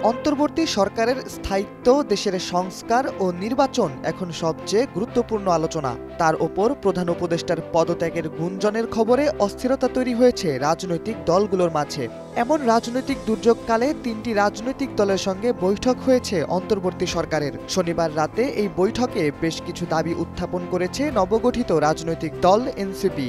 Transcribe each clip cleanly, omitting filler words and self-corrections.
অন্তর্বর্তী সরকারের স্থায়িত্ব, দেশের সংস্কার ও নির্বাচন এখন সবচেয়ে গুরুত্বপূর্ণ আলোচনা। তার ওপর প্রধান উপদেষ্টার পদত্যাগের গুঞ্জনের খবরে অস্থিরতা তৈরি হয়েছে রাজনৈতিক দলগুলোর মাঝে। এমন রাজনৈতিক দুর্যোগকালে তিনটি রাজনৈতিক দলের সঙ্গে বৈঠক হয়েছে অন্তর্বর্তী সরকারের। শনিবার রাতে এই বৈঠকে বেশ কিছু দাবি উত্থাপন করেছে নবগঠিত রাজনৈতিক দল এনসিপি।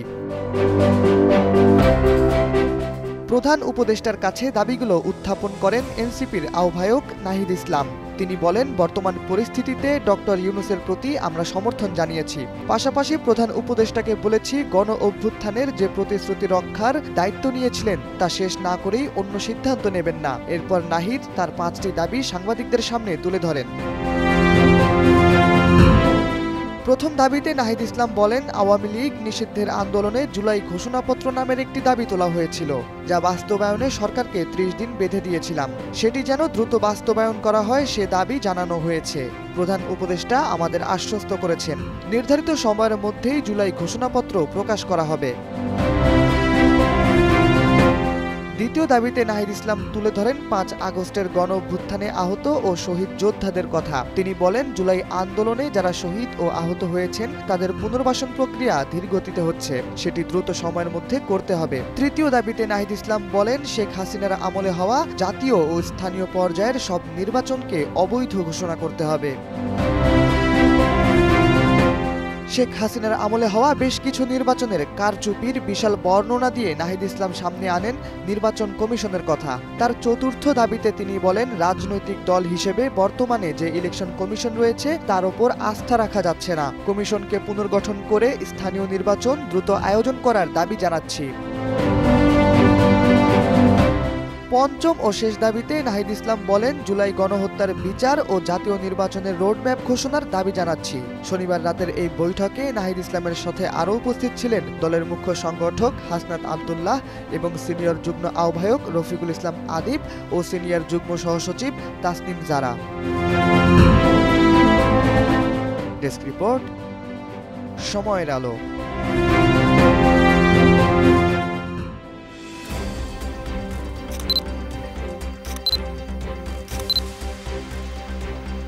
প্রধান উপদেষ্টার কাছে দাবিগুলো উত্থাপন করেন এনসিপির আহ্বায়ক নাহিদ ইসলাম। তিনি বলেন, বর্তমান পরিস্থিতিতে ডক্টর ইউনূসের প্রতি আমরা সমর্থন জানিয়েছি। পাশাপাশি প্রধান উপদেষ্টাকে বলেছি, গণ অভ্যুত্থানের যে প্রতিশ্রুতি রক্ষার দায়িত্ব নিয়েছিলেন তা শেষ না করেই অন্য সিদ্ধান্ত নেবেন না। এরপর নাহিদ তার 5টি দাবি সাংবাদিকদের সামনে তুলে ধরেন। প্রথম দাবিতে নাহিদ ইসলাম বলেন, আওয়ামী লীগ নিষিদ্ধের আন্দোলনে জুলাই ঘোষণাপত্র নামের একটি দাবি তোলা হয়েছিল, যা বাস্তবায়নে সরকারকে 30 দিন বেঁধে দিয়েছিলাম। সেটি যেন দ্রুত বাস্তবায়ন করা হয় সে দাবি জানানো হয়েছে। প্রধান উপদেষ্টা আমাদের আশ্বস্ত করেছেন, নির্ধারিত সময়ের মধ্যেই জুলাই ঘোষণাপত্র প্রকাশ করা হবে। দ্বিতীয় দাবিতে নাহিদ ইসলাম তুলে ধরেন 5 আগস্টের গণ অভ্যুত্থানে আহত ও শহীদ যোদ্ধাদের কথা। তিনি বলেন, জুলাই আন্দোলনে যারা শহীদ ও আহত হয়েছেন তাদের পুনর্বাসন প্রক্রিয়া ধীরগতিতে হচ্ছে, সেটি দ্রুত সময়ের মধ্যে করতে হবে। তৃতীয় দাবিতে নাহিদ ইসলাম বলেন, শেখ হাসিনার আমলে হওয়া জাতীয় ও স্থানীয় পর্যায়ের সব নির্বাচনকে অবৈধ ঘোষণা করতে হবে। শেখ হাসিনার আমলে হওয়া বেশ কিছু নির্বাচনের কারচুপির বিশাল বর্ণনা দিয়ে নাহিদ ইসলাম সামনে আনেন নির্বাচন কমিশনের কথা। তার চতুর্থ দাবিতে তিনি বলেন, রাজনৈতিক দল হিসেবে বর্তমানে যে ইলেকশন কমিশন রয়েছে তার ওপর আস্থা রাখা যাচ্ছে না। কমিশনকে পুনর্গঠন করে স্থানীয় নির্বাচন দ্রুত আয়োজন করার দাবি জানাচ্ছি। পঞ্চম ও শেষ দাবিতে নাহিদ ইসলাম বলেন, জুলাই গণহত্যার বিচার ও জাতীয় নির্বাচনের রোডম্যাপ ঘোষণার দাবি জানাচ্ছি। শনিবার রাতের এই বৈঠকে নাহিদ ইসলামের সাথে আরও উপস্থিত ছিলেন দলের মুখ্য সংগঠক হাসনাত আব্দুল্লাহ এবং সিনিয়র যুগ্ম আহ্বায়ক রফিকুল ইসলাম আদিব ও সিনিয়র যুগ্ম সহসচিব তাসনিম জারা। ডেস্ক রিপোর্ট, সময়ের আলো।